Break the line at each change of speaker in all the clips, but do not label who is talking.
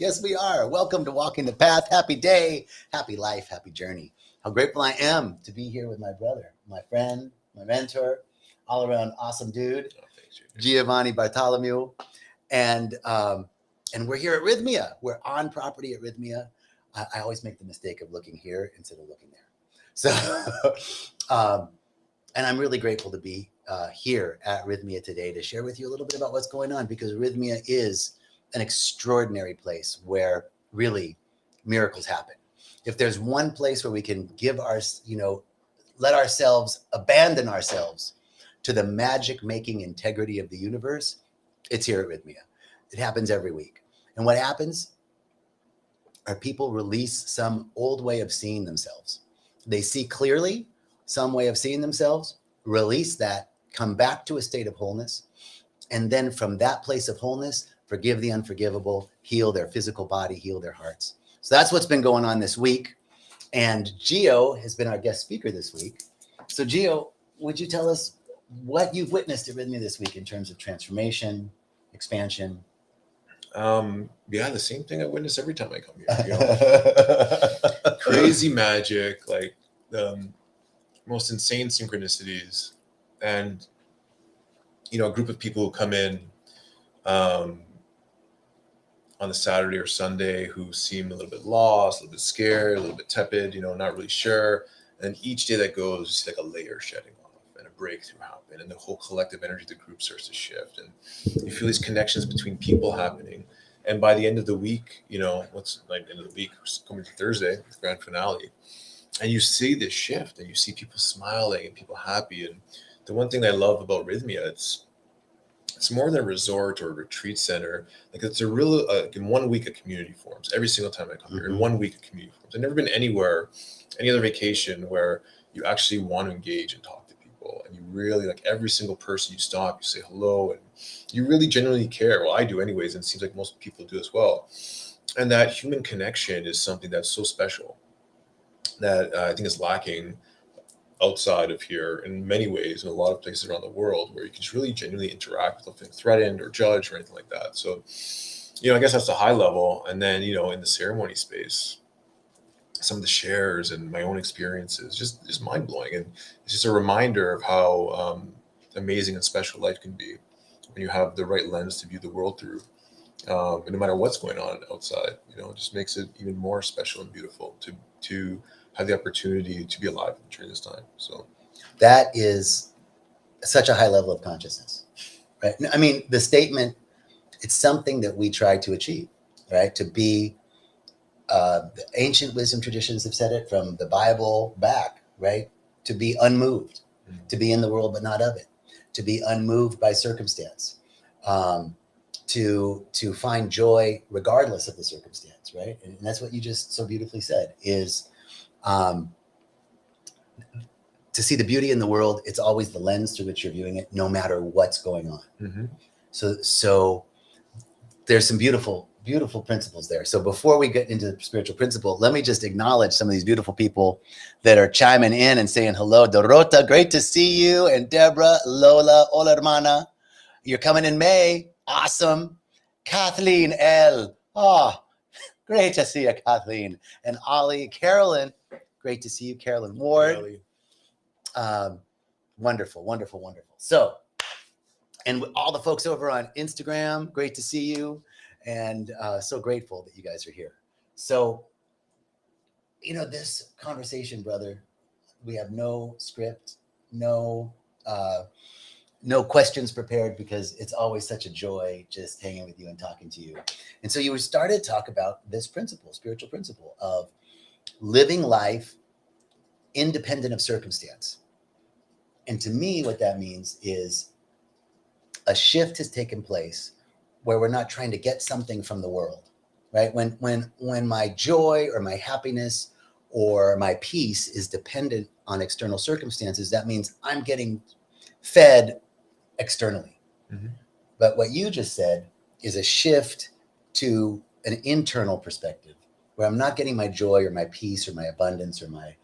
Yes, we are. Welcome to Walking the Path. Happy day, happy life, happy journey. How grateful I am to be here with my brother, my friend, my mentor, all around awesome dude, Giovanni Bartolomeu. And we're here at Rythmia. We're on property at Rythmia. I always make the mistake of looking here instead of looking there. So, and I'm really grateful to be here at Rythmia today to share with you a little bit about what's going on, because Rythmia is an extraordinary place where really miracles happen. If there's one place where we can give let ourselves abandon ourselves to the magic making integrity of the universe, it's here at Rythmia. It happens every week. And what happens are people release some old way of seeing themselves. They see clearly some way of seeing themselves, release that, come back to a state of wholeness. And then from that place of wholeness, forgive the unforgivable, heal their physical body, heal their hearts. So that's what's been going on this week. And Gio has been our guest speaker this week. So Gio, would you tell us what you've witnessed at Rythmia this week in terms of transformation, expansion?
The same thing I witness every time I come here. Crazy magic, like the most insane synchronicities, and a group of people who come in on the Saturday or Sunday who seem a little bit lost, a little bit scared, a little bit tepid, not really sure. And each day that goes, you see like a layer shedding off and a breakthrough happen, and the whole collective energy of the group starts to shift, and you feel these connections between people happening. And by the end of the week, what's like the end of the week, coming to Thursday, the grand finale, and you see this shift, and you see people smiling and people happy. And the one thing I love about Rythmia, it's more than a resort or a retreat center. Like, it's a real, in 1 week, a community forms. Every single time I come here, in 1 week, a community forms. I've never been anywhere, any other vacation, where you actually want to engage and talk to people. And you really, like, every single person you stop, you say hello, and you really genuinely care. Well, I do anyways, and it seems like most people do as well. And that human connection is something that's so special that I think is lacking outside of here in many ways, in a lot of places around the world, where you can just really genuinely interact without feeling threatened or judged or anything like that. So, I guess that's the high level. And then, in the ceremony space, some of the shares and my own experiences, just mind blowing. And it's just a reminder of how amazing and special life can be when you have the right lens to view the world through. And no matter what's going on outside, it just makes it even more special and beautiful to have the opportunity to be alive during this time. So
that is such a high level of consciousness, right? I mean, the statement, it's something that we try to achieve, right? To be, the ancient wisdom traditions have said it from the Bible back, right? To be unmoved, to be in the world but not of it, to be unmoved by circumstance, to find joy regardless of the circumstance, right? And that's what you just so beautifully said, is to see the beauty in the world. It's always the lens through which you're viewing it, no matter what's going on. Mm-hmm. So there's some beautiful principles there. So before we get into the spiritual principle, let me just acknowledge some of these beautiful people that are chiming in and saying hello. Dorota, great to see you. And Deborah, Lola, hola hermana. You're coming in May. Awesome. Kathleen L. Oh, great to see you, Kathleen. And Ollie, Carolyn, great to see you, Carolyn Ward. Wonderful. So, and all the folks over on Instagram, great to see you. And so grateful that you guys are here. So, this conversation, brother, we have no script, no questions prepared, because it's always such a joy just hanging with you and talking to you. And so you started to talk about this principle, spiritual principle of living life independent of circumstance. And to me, what that means is a shift has taken place where we're not trying to get something from the world, right? When my joy or my happiness or my peace is dependent on external circumstances, that means I'm getting fed externally. Mm-hmm. But what you just said is a shift to an internal perspective, where I'm not getting my joy or my peace or my abundance or my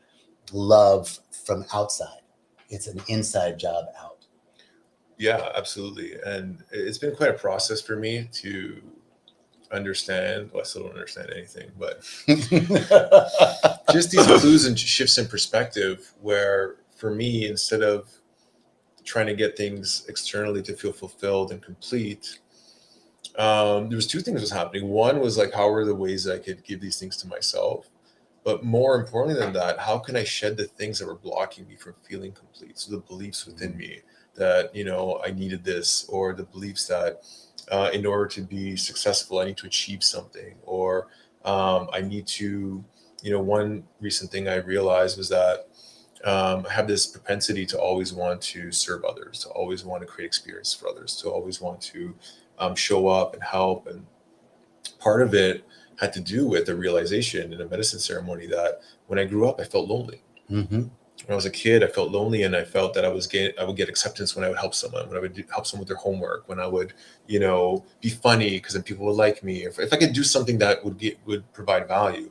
love from outside. It's an inside job out.
Yeah, absolutely. And it's been quite a process for me to understand. Well, I still don't understand anything, but just these clues and shifts in perspective where for me, instead of trying to get things externally to feel fulfilled and complete, there was two things was happening. One was like, how are the ways I could give these things to myself? But more importantly than that, how can I shed the things that were blocking me from feeling complete? So the beliefs within me that, I needed this, or the beliefs that in order to be successful, I need to achieve something, or I need to, one recent thing I realized was that I have this propensity to always want to serve others, to always want to create experience for others, to always want to show up and help. And part of it had to do with a realization in a medicine ceremony that when I grew up, I felt lonely.
Mm-hmm.
When I was a kid, I felt lonely, and I felt that I would get acceptance when I would help someone, when I would help someone with their homework, when I would, be funny because then people would like me. If I could do something that would provide value.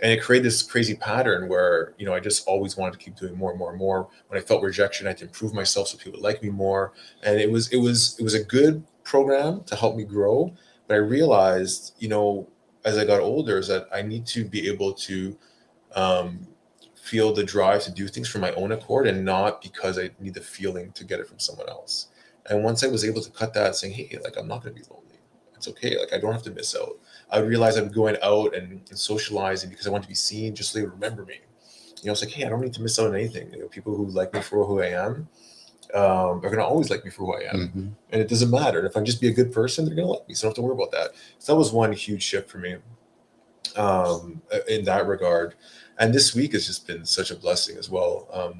And it created this crazy pattern where, I just always wanted to keep doing more and more and more. When I felt rejection, I had to improve myself so people would like me more. And it was a good program to help me grow. But I realized, as I got older, is that I need to be able to um, feel the drive to do things for my own accord, and not because I need the feeling to get it from someone else. And once I was able to cut that, saying, hey, like, I'm not going to be lonely. It's okay. Like, I don't have to miss out. I would realize I'm going out and socializing because I want to be seen, just so they remember me. It's like, hey, I don't need to miss out on anything. People who like me for who I am are going to always like me for who I am.
Mm-hmm.
And it doesn't matter. And if I just be a good person, they're going to like me. So I don't have to worry about that. So that was one huge shift for me in that regard. And this week has just been such a blessing as well.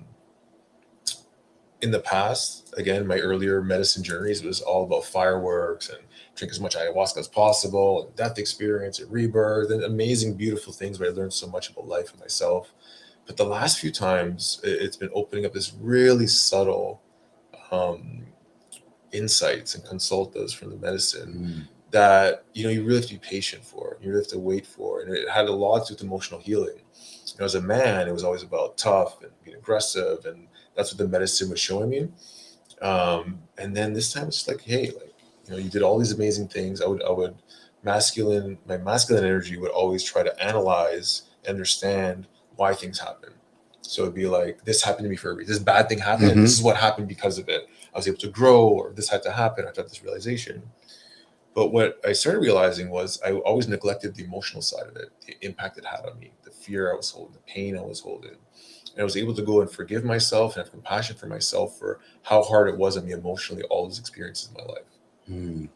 In the past, again, my earlier medicine journeys was all about fireworks and drink as much ayahuasca as possible, and death experience and rebirth and amazing, beautiful things where I learned so much about life and myself. But the last few times, it's been opening up this really subtle um, insights and consultas from the medicine that you really have to be patient for, you really have to wait for, and it had a lot to do with emotional healing. As a man, it was always about tough and being aggressive, and that's what the medicine was showing me. And then this time it's like, hey, like, you did all these amazing things. I would my masculine energy would always try to analyze, understand why things happen. So it'd be like, this happened to me for a reason. This bad thing happened.
Mm-hmm.
And this is what happened because of it. I was able to grow, or this had to happen. I had this realization. But what I started realizing was I always neglected the emotional side of it, the impact it had on me, the fear I was holding, the pain I was holding. And I was able to go and forgive myself and have compassion for myself for how hard it was on me emotionally, all these experiences in my life.
Mm.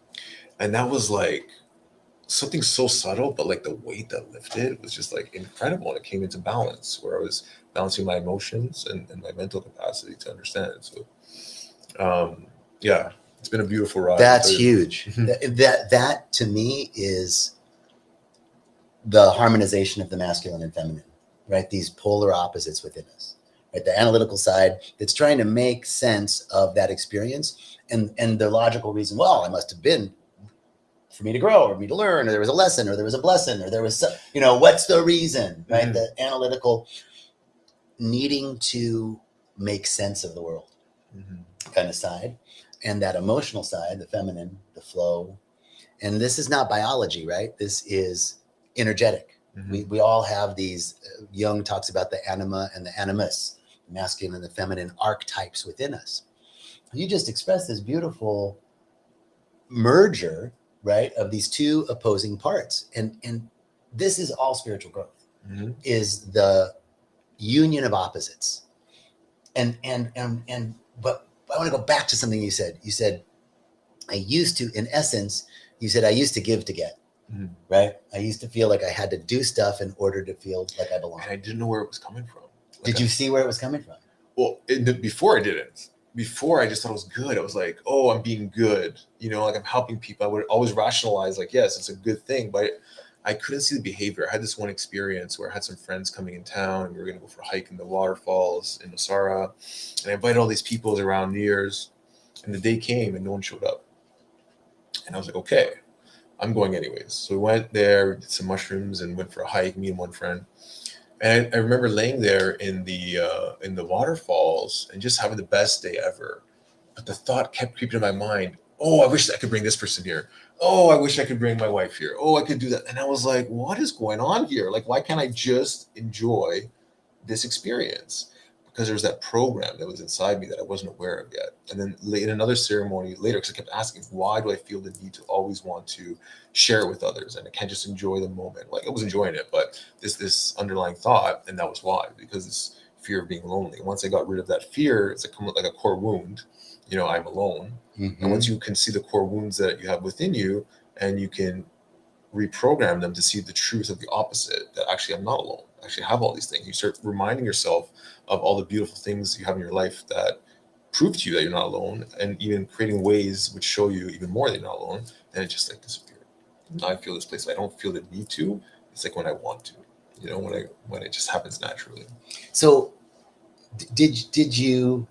And that was like something so subtle, but like the weight that lifted was just like incredible. And it came into balance where I was balancing my emotions and my mental capacity to understand. So, yeah, it's been a beautiful ride.
That's huge. That to me is the harmonization of the masculine and feminine, right? These polar opposites within us, right? The analytical side that's trying to make sense of that experience, and the logical reason, well, I must have been for me to grow, or me to learn, or there was a lesson, or there was a blessing, or there was, what's the reason, right? Mm-hmm. The analytical needing to make sense of the world kind of side, and that emotional side, the feminine, the flow. And this is not biology, right? This is energetic. We all have these, Jung talks about the anima and the animus, the masculine and the feminine archetypes within us. You just expressed this beautiful merger, right, of these two opposing parts. And this is all spiritual growth, is the union of opposites. And but I want to go back to something you said. You said, I used to, in essence, you said, I used to give to get, right? I used to feel like I had to do stuff in order to feel like I belonged.
And I didn't know where it was coming from. Like,
did you see where it was coming from?
Well, before I didn't. Before, I just thought it was good. I was like, oh, I'm being good. Like I'm helping people. I would always rationalize like, yes, it's a good thing. But I couldn't see the behavior. I had this one experience where I had some friends coming in town, and we were going to go for a hike in the waterfalls in Osara. And I invited all these people around New Year's. And the day came and no one showed up. And I was like, okay, I'm going anyways. So we went there, did some mushrooms, and went for a hike, me and one friend. And I remember laying there in the waterfalls and just having the best day ever. But the thought kept creeping in my mind, oh, I wish I could bring this person here. Oh, I wish I could bring my wife here. Oh, I could do that. And I was like, what is going on here? Like, why can't I just enjoy this experience? Because there's that program that was inside me that I wasn't aware of yet. And then in another ceremony later, because I kept asking, why do I feel the need to always want to share it with others? And I can't just enjoy the moment. Like, I was enjoying it, but this underlying thought, and that was why, because it's fear of being lonely. Once I got rid of that fear, it's like a core wound. I'm alone. And once you can see the core wounds that you have within you, and you can reprogram them to see the truth of the opposite, that actually I'm not alone. I actually have all these things. You start reminding yourself of all the beautiful things you have in your life that prove to you that you're not alone, and even creating ways which show you even more that you're not alone, then it just like disappeared. Now I feel this place. I don't feel the need to. It's like when I want to, when it just happens naturally.
So did you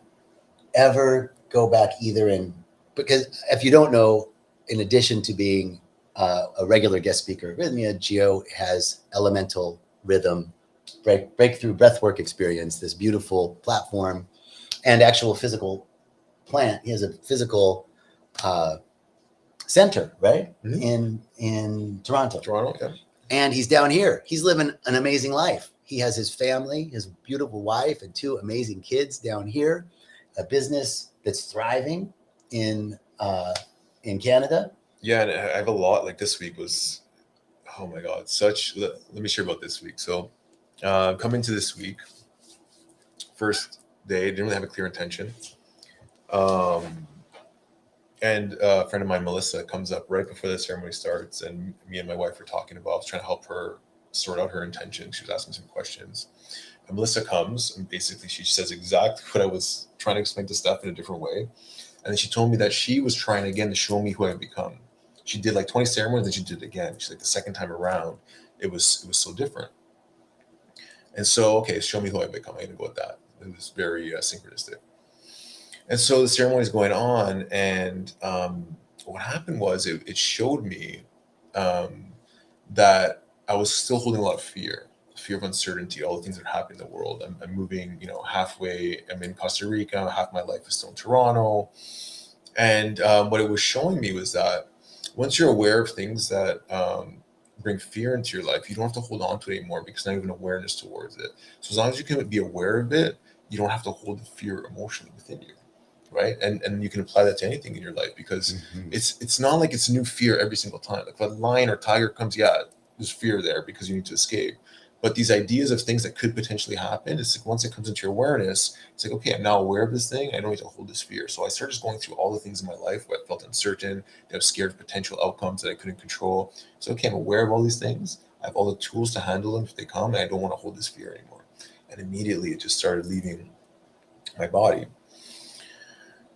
ever go back either because if you don't know, in addition to being a regular guest speaker at Rythmia, Gio has elemental rhythm, breakthrough breathwork experience, this beautiful platform, and actual physical plant. He has a physical center, right?
Mm-hmm.
In Toronto.
Yeah.
And he's down here. He's living an amazing life. He has his family, his beautiful wife, and 2 amazing kids down here. A business that's thriving in Canada.
Yeah, and I have a lot. Like this week was, oh my God, let me share about this week. So coming to this week, first day, didn't really have a clear intention. And a friend of mine, Melissa, comes up right before the ceremony starts, and me and my wife were talking about, I was trying to help her sort out her intention. She was asking some questions. And Melissa comes, and basically she says exactly what I was trying to explain to Steph in a different way. And then she told me that she was trying again to show me who I've become. She did like 20 ceremonies, and she did it again. She's like, the second time around, it was so different. And so, okay, show me who I've become. I'm going to go with that. It was very synchronistic. And so the ceremony is going on, and what happened was it showed me that I was still holding a lot of fear of uncertainty, all the things that happen in the world. I'm moving, halfway. I'm in Costa Rica. Half my life is still in Toronto. And what it was showing me was that once you're aware of things that bring fear into your life, you don't have to hold on to it anymore, because now you have an awareness towards it. So as long as you can be aware of it, you don't have to hold the fear emotionally within you. Right. And you can apply that to anything in your life, because it's not like it's new fear every single time. Like if a lion or tiger comes, yeah, there's fear there because you need to escape. But these ideas of things that could potentially happen, it's like once it comes into your awareness, it's like, okay, I'm now aware of this thing. I don't need to hold this fear. So I started just going through all the things in my life where I felt uncertain, that I was scared of potential outcomes that I couldn't control. So, okay, I'm aware of all these things. I have all the tools to handle them if they come, and I don't want to hold this fear anymore. And immediately it just started leaving my body.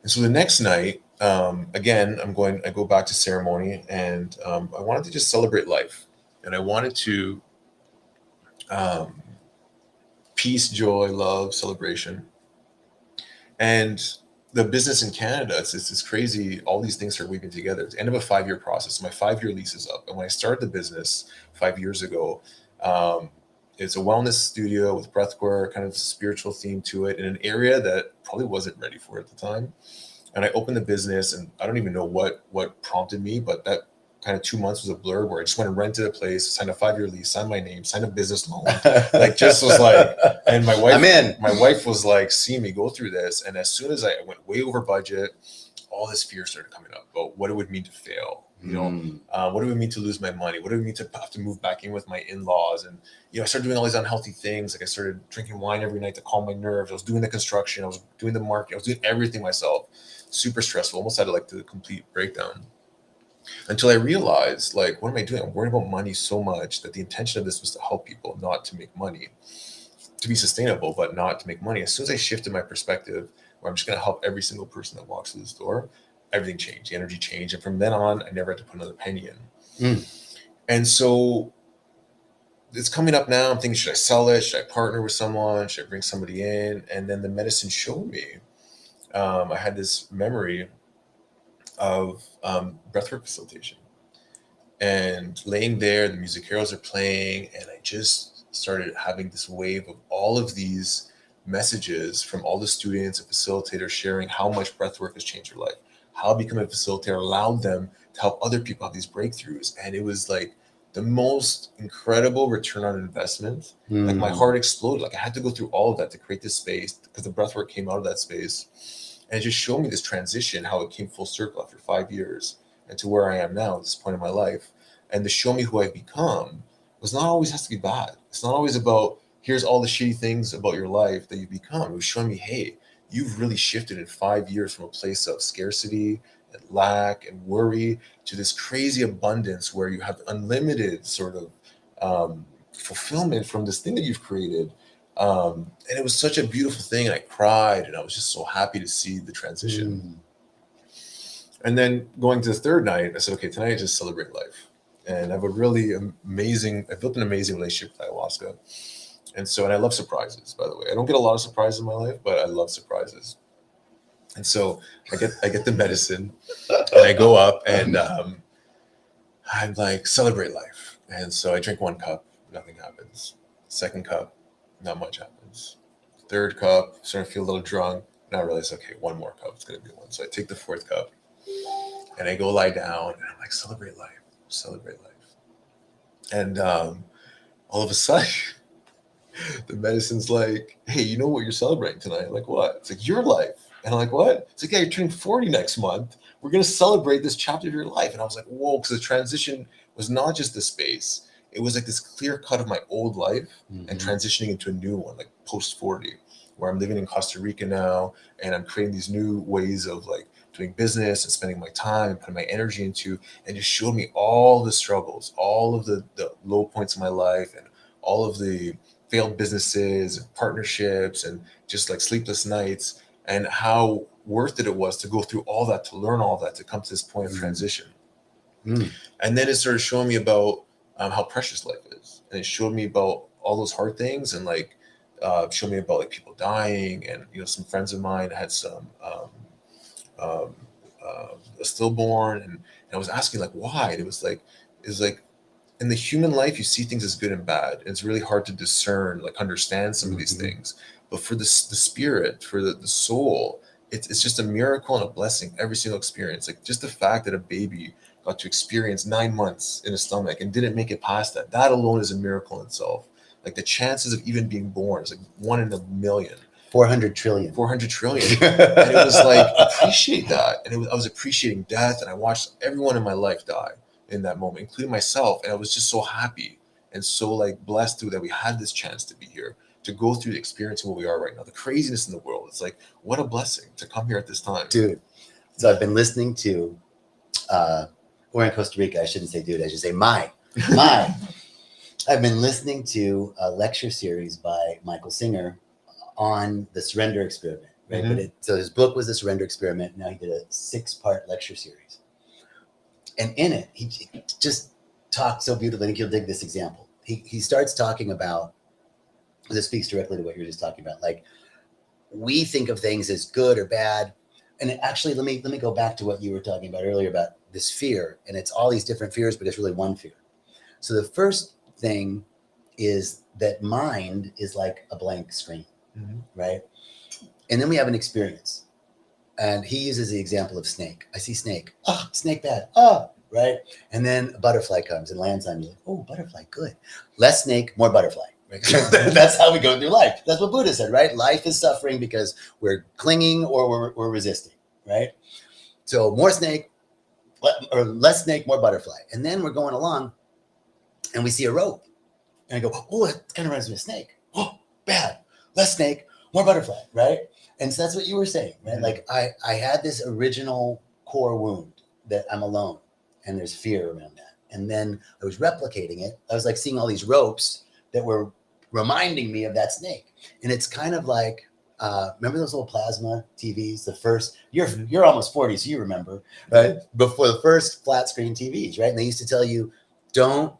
And so the next night, again, I go back to ceremony, and I wanted to just celebrate life. And I wanted to peace, joy, love, celebration. And the business in Canada, it's crazy. All these things are weaving together. It's the end of a 5-year process. My 5-year lease is up. And when I started the business 5 years ago, it's a wellness studio with breathwork, kind of spiritual theme to it, in an area that probably wasn't ready for it at the time. And I opened the business, and I don't even know what prompted me, but that kind of 2 months was a blur, where I just went and rented a place, signed a 5-year lease, signed my name, signed a business loan, like just was like, and my wife was like, seeing me go through this. And as soon as I went way over budget, all this fear started coming up about what it would mean to fail. What it would mean to lose my money, what it would mean to have to move back in with my in-laws. And, I started doing all these unhealthy things. Like I started drinking wine every night to calm my nerves. I was doing the construction. I was doing the marketing. I was doing everything myself. Super stressful. Almost had like the complete breakdown. Until I realized, like, what am I doing? I'm worried about money so much that the intention of this was to help people, not to make money, to be sustainable, but not to make money. As soon as I shifted my perspective, where I'm just going to help every single person that walks through this door, everything changed. The energy changed. And from then on, I never had to put another penny in. And so it's coming up now. I'm thinking, should I sell it? Should I partner with someone? Should I bring somebody in? And then the medicine showed me, I had this memory of breathwork facilitation, and laying there, the music heroes are playing, and I just started having this wave of all of these messages from all the students and facilitators sharing how much breathwork has changed their life, how becoming a facilitator allowed them to help other people have these breakthroughs. And it was like the most incredible return on investment. Like my heart exploded. Like I had to go through all of that to create this space, because the breathwork came out of that space. And it just showed me this transition, how it came full circle after 5 years and to where I am now at this point in my life. And to show me who I've become was not always has to be bad. It's not always about, here's all the shitty things about your life that you've become. It was showing me, hey, you've really shifted in 5 years from a place of scarcity and lack and worry to this crazy abundance where you have unlimited sort of fulfillment from this thing that you've created. And it was such a beautiful thing. And I cried, and I was just so happy to see the transition. And then going to the third night, I said, okay, tonight I just celebrate life. And I have I've built an amazing relationship with ayahuasca. And I love surprises, by the way. I don't get a lot of surprises in my life, but I love surprises. And so I get the medicine, and I go up, and I'm like, celebrate life. And so I drink 1 cup, nothing happens. Second cup, not much happens. Third cup, starting to feel a little drunk. Now I realize, okay, 1 more cup, it's gonna be 1. So I take the 4th cup, and I go lie down, and I'm like, celebrate life, celebrate life. And all of a sudden, the medicine's like, hey, you know what you're celebrating tonight? I'm like, what? It's like, your life. And I'm like, what? It's like, yeah, you're turning 40 next month. We're going to celebrate this chapter of your life. And I was like, whoa, because the transition was not just the space. It was like this clear cut of my old life and transitioning into a new one, like post 40, where I'm living in Costa Rica now. And I'm creating these new ways of like doing business and spending my time and putting my energy into, and just showed me all the struggles, all of the low points in my life, and all of the failed businesses and partnerships and just like sleepless nights, and how worth it was to go through all that, to learn all that, to come to this point of transition. And then it started showing me about how precious life is. And it showed me about all those hard things, and like showed me about like people dying, and some friends of mine had some a stillborn, and I was asking like why. And it was like in the human life, you see things as good and bad. And it's really hard to discern, like understand some of these things. But for the spirit, for the soul, it's just a miracle and a blessing, every single experience. Like just the fact that a baby got to experience 9 months in a stomach and didn't make it past that alone is a miracle in itself. Like the chances of even being born is like 1 in a million.
400 trillion.
400 trillion. And it was like, appreciate that. And I was appreciating death, and I watched everyone in my life die in that moment, including myself. And I was just so happy and so like blessed too that we had this chance to be here, to go through the experience of where we are right now, the craziness in the world. It's like, what a blessing to come here at this time.
Dude, so I've been listening to, we're in Costa Rica. I shouldn't say dude, I should say my. I've been listening to a lecture series by Michael Singer on the surrender experiment, right? But so his book was the surrender experiment. Now he did a 6-part lecture series. And in it, he just talked so beautifully. I think you'll dig this example. He starts talking about, this speaks directly to what you're just talking about. Like, we think of things as good or bad. And actually, let me go back to what you were talking about earlier about this fear. And it's all these different fears, but it's really one fear. So the first thing is that mind is like a blank screen, right? And then we have an experience. And he uses the example of snake. I see snake. Oh, snake bad. Oh, right? And then a butterfly comes and lands on you. Oh, butterfly, good. Less snake, more butterfly. Right? That's how we go through life. That's what Buddha said, right? Life is suffering because we're clinging or we're resisting, right? So more snake, or less snake, more butterfly. And then we're going along and we see a rope. And I go, oh, it kind of reminds me of a snake. Oh, bad. Less snake, more butterfly, right? And so that's what you were saying, right? Like I had this original core wound that I'm alone, and there's fear around that. And then I was replicating it. I was like seeing all these ropes that were reminding me of that snake. And it's kind of like, remember those little plasma TVs? The first, you're almost 40, so you remember, right? Before the first flat screen TVs, right? And they used to tell you, don't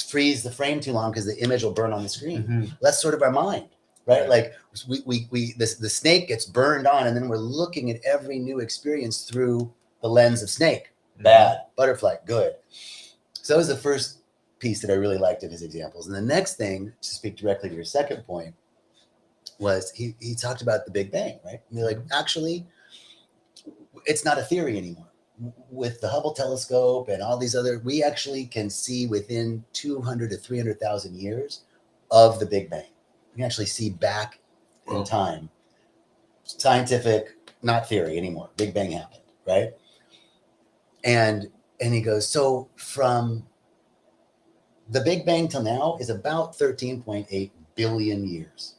freeze the frame too long because the image will burn on the screen. That's sort of our mind, right? Like the snake gets burned on, and then we're looking at every new experience through the lens of snake. Bad, butterfly, good. So that was the first piece that I really liked of his examples. And the next thing, to speak directly to your second point, was he talked about the Big Bang, right? And you're like, actually, it's not a theory anymore. With the Hubble telescope and all these other, we actually can see within 200 to 300,000 years of the Big Bang. We can actually see back in time. Scientific, not theory anymore. Big Bang happened, right? And he goes, so from the Big Bang till now is about 13.8 billion years.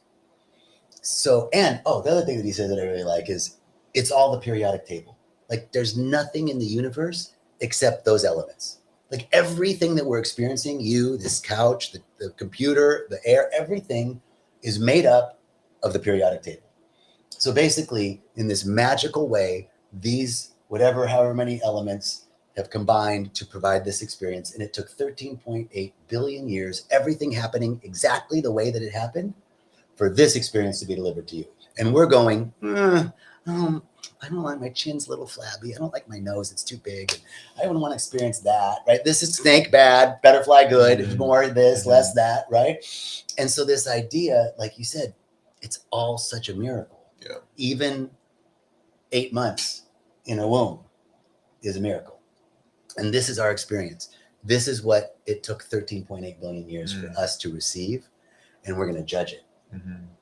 So, and the other thing that he says that I really like is it's all the periodic table. Like there's nothing in the universe except those elements. Like everything that we're experiencing, you, this couch, the computer, the air, everything is made up of the periodic table. So basically, in this magical way, these however many elements have combined to provide this experience. And it took 13.8 billion years, everything happening exactly the way that it happened for this experience to be delivered to you. And we're going, I don't like my chin's a little flabby. I don't like my nose. It's too big. And I don't want to experience that, right? This is snake bad, butterfly good, more this, less that, right? And so this idea, like you said, it's all such a miracle.
Yeah.
Even 8 months in a womb is a miracle. And this is our experience. This is what it took 13.8 billion years for us to receive. And we're going to judge it.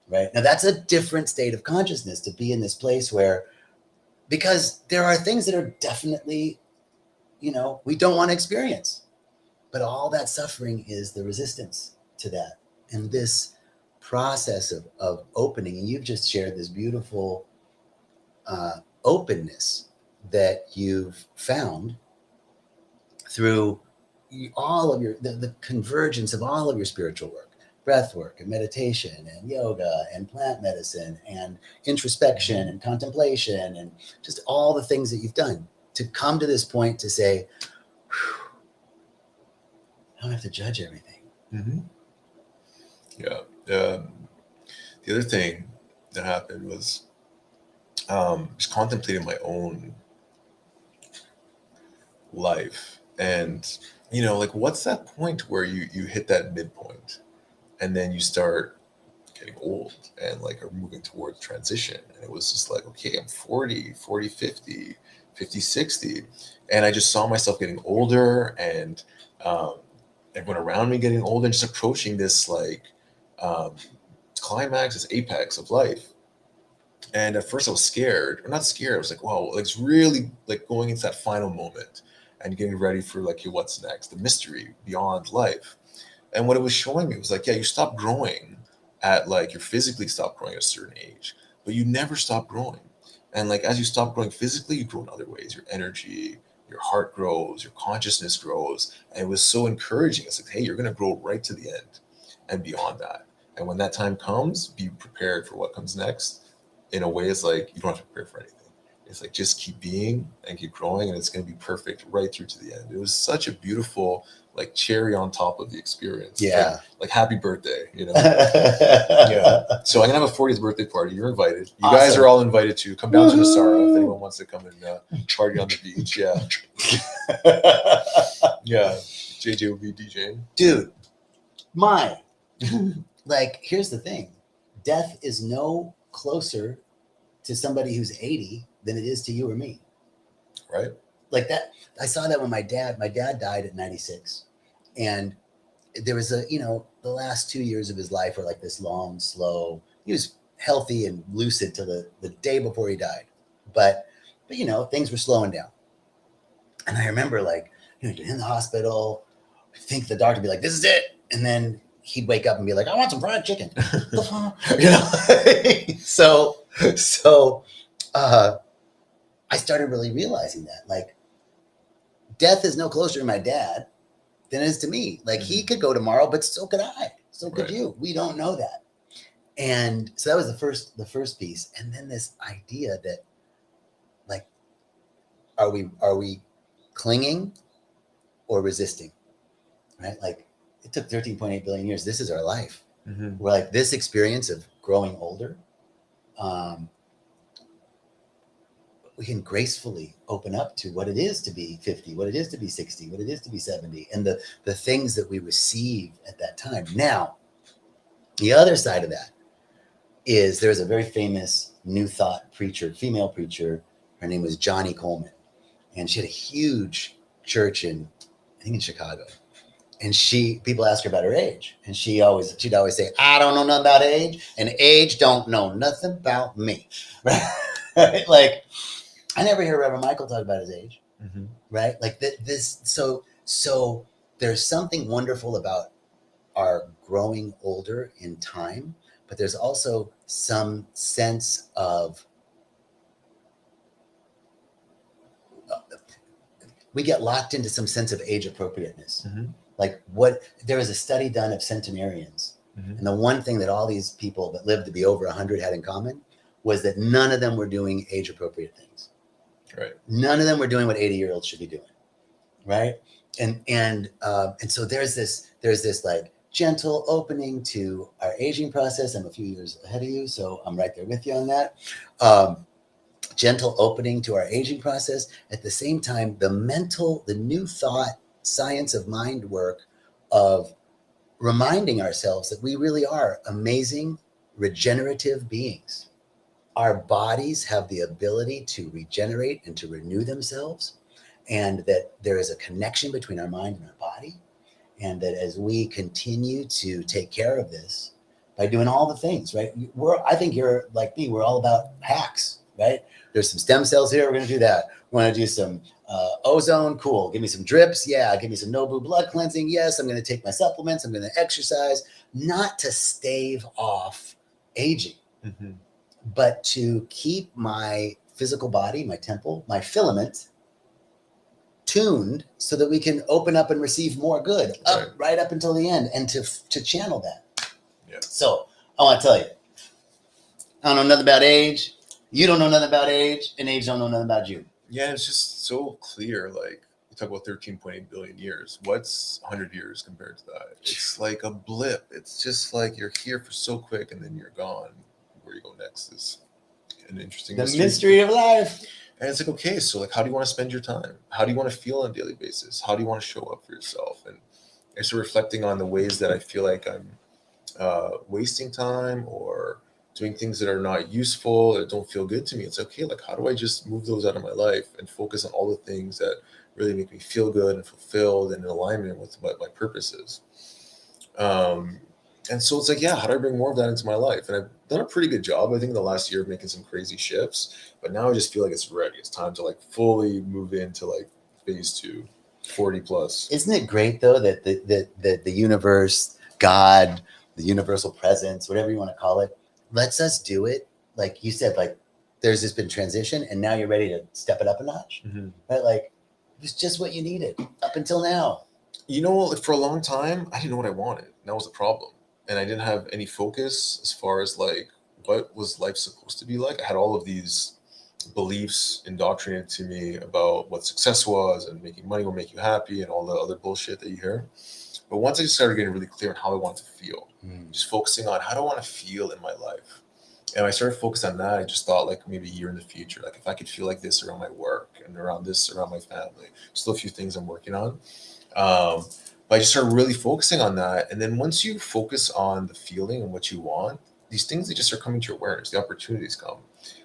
Right? Now, that's a different state of consciousness to be in this place where, because there are things that are definitely, we don't want to experience. But all that suffering is the resistance to that. And this process of opening, and you've just shared this beautiful openness that you've found through all of the convergence of all of your spiritual work, breath work and meditation and yoga and plant medicine and introspection and contemplation and just all the things that you've done to come to this point to say, I don't have to judge everything.
Yeah. The other thing that happened was just contemplating my own life. And, like, what's that point where you hit that midpoint and then you start getting old and like are moving towards transition? And it was just like, okay, I'm 40, 50, 60. And I just saw myself getting older and everyone around me getting older and just approaching this like climax, this apex of life. And at first I was scared, or not scared. I was like, wow, like it's really like going into that final moment and getting ready for like, okay, what's next? The mystery beyond life. And what it was showing me was like, yeah, you stop growing at like, you physically stop growing at a certain age, but you never stop growing. And like, as you stop growing physically, you grow in other ways. Your energy, your heart grows, your consciousness grows. And it was so encouraging. It's like, hey, you're going to grow right to the end and beyond that. And when that time comes, be prepared for what comes next. In a way, it's like, you don't have to prepare for anything. It's like, just keep being and keep growing, and it's going to be perfect right through to the end. It was such a beautiful, like, cherry on top of the experience.
Yeah.
Like happy birthday, Yeah. So I'm going to have a 40th birthday party. You're invited. You guys are all invited to come down to Nasara if anyone wants to come and party on the beach. Yeah. Yeah. JJ will be DJing.
Dude, like, here's the thing. Death is no closer to somebody who's 80 than it is to you or me.
Right.
Like that. I saw that when my dad died at 96. And there was the last 2 years of his life were like this long, slow, he was healthy and lucid till the day before he died. But things were slowing down. And I remember like, you're in the hospital, I think the doctor would be like, this is it. And then he'd wake up and be like, I want some fried chicken. So I started really realizing that like death is no closer to my dad than it is to me. Like he could go tomorrow, but so could I. So could you. We don't know that. And so that was the first piece. And then this idea that like, are we clinging or resisting? Right? Like it took 13.8 billion years. This is our life. We're like this experience of growing older. We can gracefully open up to what it is to be 50, what it is to be 60, what it is to be 70, and the things that we receive at that time. Now, the other side of that is there's a very famous New Thought preacher, female preacher. Her Her name was Johnny Coleman. And she had a huge church in, I think in Chicago. And people ask her about her age. And she'd always say, I don't know nothing about age, and age don't know nothing about me. Right? Like, I never hear Reverend Michael talk about his age.
Mm-hmm.
Right? Like this. So there's something wonderful about our growing older in time, but there's also some sense of we get locked into some sense of age appropriateness.
Mm-hmm.
Like there was a study done of centenarians.
Mm-hmm.
And the one thing that all these people that lived to be over 100 had in common was that none of them were doing age appropriate things.
Right.
None of them were doing what 80-year-olds should be doing. Right. And so there's this like gentle opening to our aging process. I'm a few years ahead of you, so I'm right there with you on that. Gentle opening to our aging process. At the same time, the new thought, science of mind work of reminding ourselves that we really are amazing, regenerative beings. Our bodies have the ability to regenerate and to renew themselves, and that there is a connection between our mind and our body, and that as we continue to take care of this by doing all the things, right? I think you're like me, we're all about hacks, right? There's some stem cells here, we're going to do that. We want to do some ozone, cool. Give me some drips, yeah. Give me some Nobu blood cleansing, yes. I'm going to take my supplements, I'm going to exercise, not to stave off aging,
Mm-hmm.
but to keep my physical body, my temple, my filament tuned so that we can open up and receive more good right up until the end, and to channel that.
Yeah.
So I want to tell you, I don't know nothing about age. You don't know nothing about age, and age don't know nothing about you.
Yeah, it's just so clear. Like, you talk about 13.8 billion years. What's 100 years compared to that? It's like a blip. It's just like you're here for so quick and then you're gone. Where you go next is an interesting
mystery of life.
And it's like, okay, so like, how do you want to spend your time? How do you want to feel on a daily basis? How do you want to show up for yourself? And I start reflecting on the ways that I feel like I'm wasting time or doing things that are not useful, that don't feel good to me. It's okay, like, how do I just move those out of my life and focus on all the things that really make me feel good and fulfilled and in alignment with what my purpose is? And so it's like, yeah, how do I bring more of that into my life? And I've done a pretty good job, I think, in the last year of making some crazy shifts. But now I just feel like it's ready. It's time to like fully move into like phase 2, 40 plus.
Isn't it great though that the universe, God, the universal presence, whatever you want to call it, lets us do it? Like you said, like there's just been transition, and now you're ready to step it up a notch.
Mm-hmm.
Right? Like it was just what you needed up until now.
You know, for a long time, I didn't know what I wanted. That was the problem. And I didn't have any focus as far as like, what was life supposed to be like? I had all of these beliefs indoctrinated to me about what success was, and making money will make you happy, and all the other bullshit that you hear. But once I just started getting really clear on how I want to feel, just focusing on how do I want to feel in my life. And I started focusing on that. I just thought like maybe a year in the future, like if I could feel like this around my work and around this, around my family, still a few things I'm working on. But I just started really focusing on that. And then once you focus on the feeling and what you want, these things, they just are coming to your awareness. The opportunities come.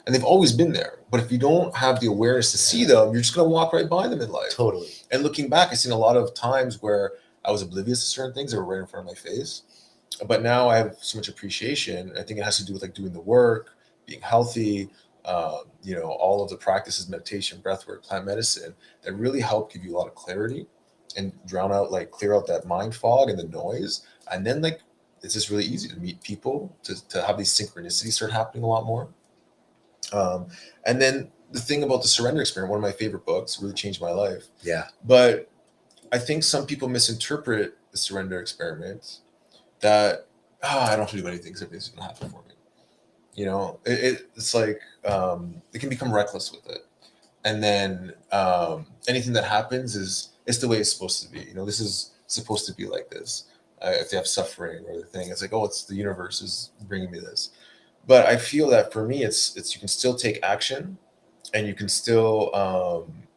And they've always been there. But if you don't have the awareness to see them, you're just going to walk right by them in life.
Totally.
And looking back, I've seen a lot of times where I was oblivious to certain things that were right in front of my face. But now I have so much appreciation. I think it has to do with like doing the work, being healthy, all of the practices, meditation, breathwork, plant medicine, that really help give you a lot of clarity and clear out that mind fog and the noise. And then like, it's just really easy to meet people, to have these synchronicities start happening a lot more. And then the thing about the surrender experiment, one of my favorite books, really changed my life.
Yeah.
But I think some people misinterpret the surrender experiment that, I don't have to do anything because everything's going to happen for me. You know, it's like, it can become reckless with it. And then anything that happens it's the way it's supposed to be. You know, this is supposed to be like this. If they have suffering or the thing, it's like, oh, it's the universe is bringing me this. But I feel that for me, it's you can still take action, and you can still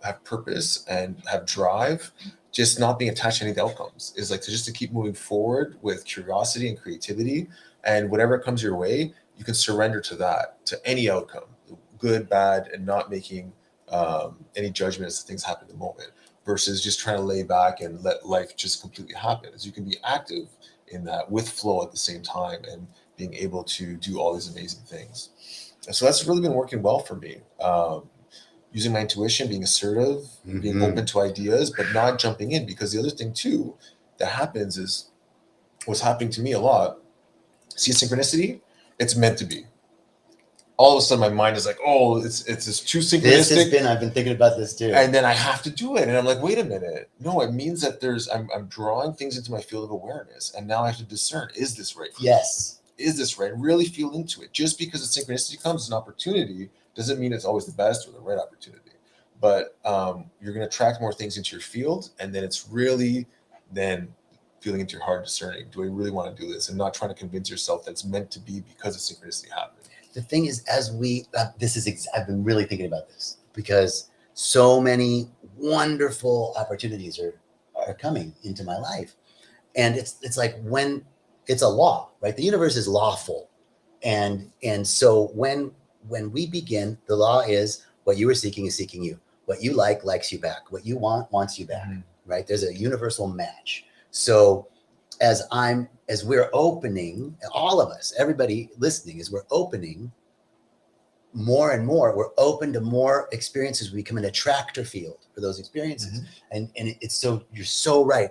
have purpose and have drive, just not being attached to any of the outcomes. Is like to keep moving forward with curiosity and creativity, and whatever comes your way, you can surrender to that, to any outcome, good, bad, and not making any judgment as to things happen in the moment, versus just trying to lay back and let life just completely happen. As you can be active in that with flow at the same time and being able to do all these amazing things. And so that's really been working well for me. Using my intuition, being assertive, being open to ideas, but not jumping in. Because the other thing too that happens is what's happening to me a lot. See synchronicity? It's meant to be. All of a sudden, my mind is like, "Oh, it's just too synchronistic."
I've been thinking about this too.
And then I have to do it, and I'm like, "Wait a minute! No, it means that I'm drawing things into my field of awareness, and now I have to discern: is this right?
Yes.
Is this right? And really feel into it. Just because the synchronicity comes as an opportunity doesn't mean it's always the best or the right opportunity. But you're going to attract more things into your field, and then it's really then feeling into your heart, discerning: do I really want to do this? And not trying to convince yourself that it's meant to be because of synchronicity happening.
The thing is, I've been really thinking about this because so many wonderful opportunities are coming into my life. And it's like when it's a law, right? The universe is lawful. And so when we begin, the law is what you are seeking is seeking you. What you like likes you back. What you want wants you back, right? There's a universal match. So as we're opening, all of us, everybody listening, as we're opening more and more, we're open to more experiences. We become an attractor field for those experiences. And it's so, you're so right.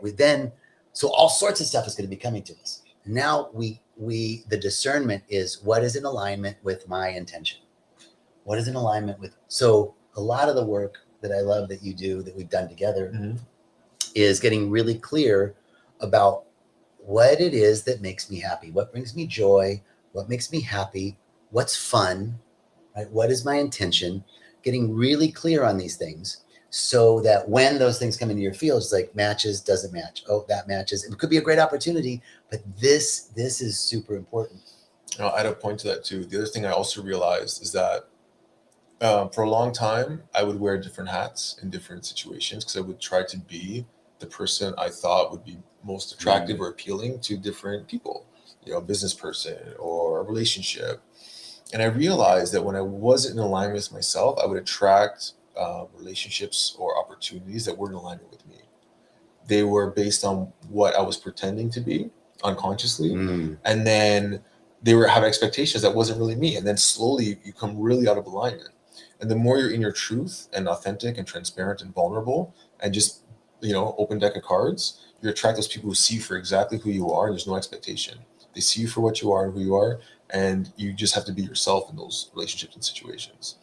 So all sorts of stuff is going to be coming to us. Now the discernment is what is in alignment with my intention? What is in alignment with, so a lot of the work that I love that you do, that we've done together, is getting really clear about what it is that makes me happy, what brings me joy, what makes me happy, what's fun, right? What is my intention? Getting really clear on these things so that when those things come into your field, it's like matches, doesn't match. Oh, that matches. It could be a great opportunity, but this is super important.
I'd point to that too. The other thing I also realized is that for a long time, I would wear different hats in different situations because I would try to be the person I thought would be most attractive or appealing to different people, a business person or a relationship. And I realized that when I wasn't in alignment with myself, I would attract relationships or opportunities that weren't in alignment with me. They were based on what I was pretending to be unconsciously. And then they were having expectations that wasn't really me. And then slowly you come really out of alignment. And the more you're in your truth and authentic and transparent and vulnerable and just, open deck of cards, you attract those people who see you for exactly who you are. And there's no expectation. They see you for what you are and who you are. And you just have to be yourself in those relationships and situations.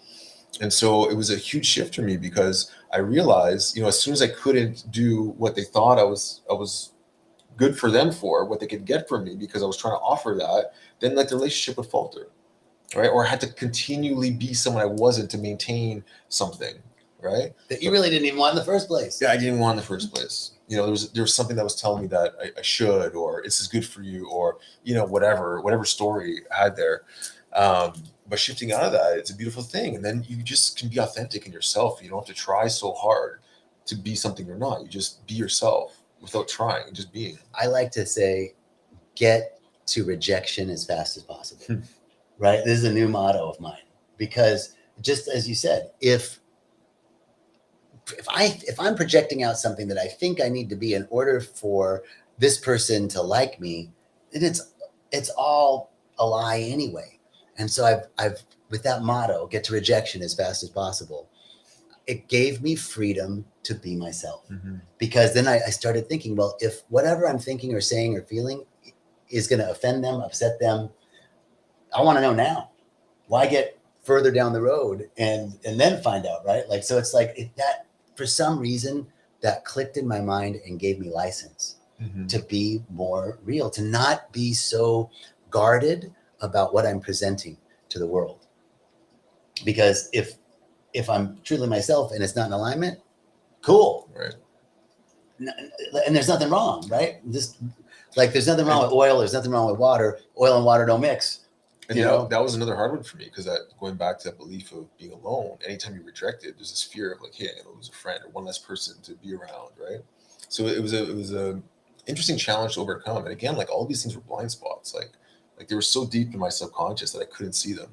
And so it was a huge shift for me because I realized, as soon as I couldn't do what they thought I was good for them for, what they could get from me because I was trying to offer that, then the relationship would falter, right? Or I had to continually be someone I wasn't to maintain something, right?
That you really didn't even want in the first place.
Yeah, I didn't want in the first place. There was something that was telling me that I should, or this is good for you, or whatever story I had there. But shifting out of that, it's a beautiful thing, and then you just can be authentic in yourself. You don't have to try so hard to be something you're not. You just be yourself without trying, just being.
I like to say, get to rejection as fast as possible. Right? This is a new motto of mine because just as you said, if I'm projecting out something that I think I need to be in order for this person to like me, then it's all a lie anyway. And so I've with that motto, get to rejection as fast as possible, it gave me freedom to be myself. Because then I started thinking, well, if whatever I'm thinking or saying or feeling is going to offend them, upset them, I want to know now. Why get further down the road and then find out, right? Like, so it's like that for some reason that clicked in my mind and gave me license to be more real, to not be so guarded about what I'm presenting to the world. Because if I'm truly myself and it's not in alignment, cool.
Right.
And there's nothing wrong, right? Just like there's nothing wrong with oil, there's nothing wrong with water. Oil and water don't mix.
And that was another hard one for me because going back to that belief of being alone, anytime you're rejected, there's this fear of like, hey, I'm gonna lose a friend or one less person to be around, right? So it was a interesting challenge to overcome. And again, like all these things were blind spots. Like they were so deep in my subconscious that I couldn't see them.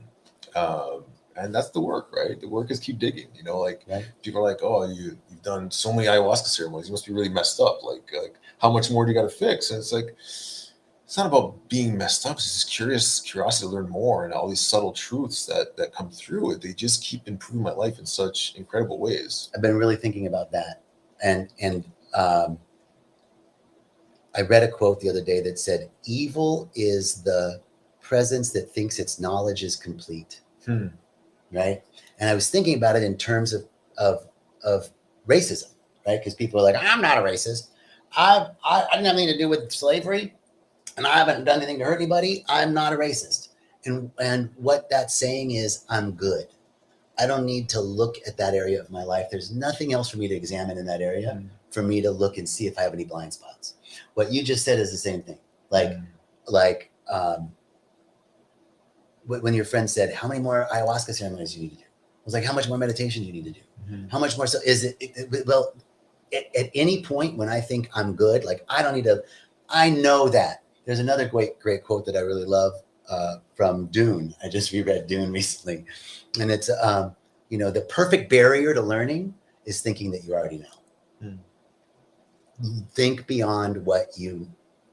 And that's the work, right? The work is keep digging, you know, like
Right.
people are like, oh, you've done so many ayahuasca ceremonies. You must be really messed up. Like how much more do you got to fix? And it's like, it's not about being messed up. It's just curiosity to learn more, and all these subtle truths that come through it. They just keep improving my life in such incredible ways.
I've been really thinking about that. And I read a quote the other day that said, evil is the presence that thinks its knowledge is complete. Right. And I was thinking about it in terms of racism, right? Because people are like, I'm not a racist. I didn't have anything to do with slavery, and I haven't done anything to hurt anybody. I'm not a racist. And what that's saying is I'm good. I don't need to look at that area of my life. There's nothing else for me to examine in that area for me to look and see if I have any blind spots. What you just said is the same thing. When your friend said, how many more ayahuasca ceremonies do you need to do? I was like, how much more meditation do you need to do? How much more? So is it well, at any point when I think I'm good, like I don't need to, I know that. There's another great quote that I really love from Dune. I just reread Dune recently. And it's, the perfect barrier to learning is thinking that you already know. Think beyond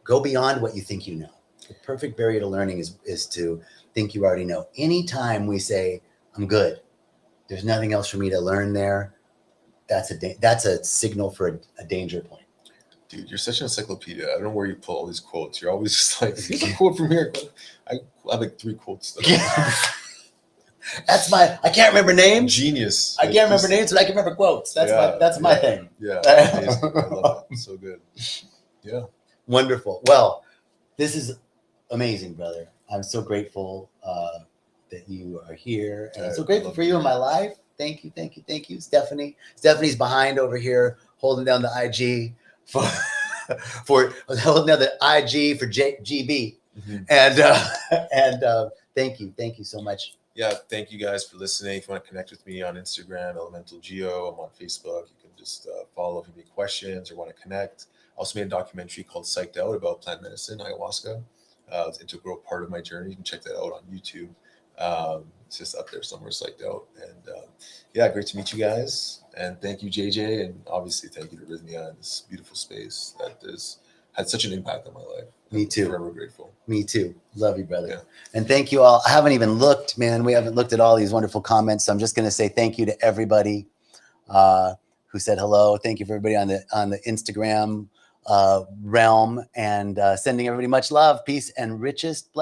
go beyond what you think you know. The perfect barrier to learning is to think you already know. Anytime we say, I'm good, there's nothing else for me to learn there, that's a signal for a danger point.
Dude, you're such an encyclopedia. I don't know where you pull all these quotes. You're always just like, here's a quote from here. I have like 3 quotes.
I can't remember names.
Genius.
I can't remember names, but I can remember quotes. That's my thing.
Yeah, amazing. I love that. So good. Yeah.
Wonderful. Well, this is amazing, brother. I'm so grateful that you are here. And I'm so grateful for you in my life. Thank you. Stephanie's behind over here holding down the IG for holding down the IG for GB. And thank you so much.
Yeah, thank you guys for listening. If you want to connect with me on Instagram, Elemental Geo, I'm on Facebook. You can just follow if you have any questions or want to connect. I also made a documentary called Psyched Out about plant medicine, ayahuasca. It's an integral part of my journey. You can check that out on YouTube. It's just up there somewhere, Psyched Out. And great to meet you guys. And thank you, JJ. And obviously, thank you to Rythmia and this beautiful space that has had such an impact on my life.
Me too.
I'm forever grateful.
Me too. Love you, brother.
Yeah.
And thank you all. I haven't even looked, man. We haven't looked at all these wonderful comments. So I'm just going to say thank you to everybody who said hello. Thank you for everybody on the Instagram realm, and sending everybody much love, peace, and richest blessings.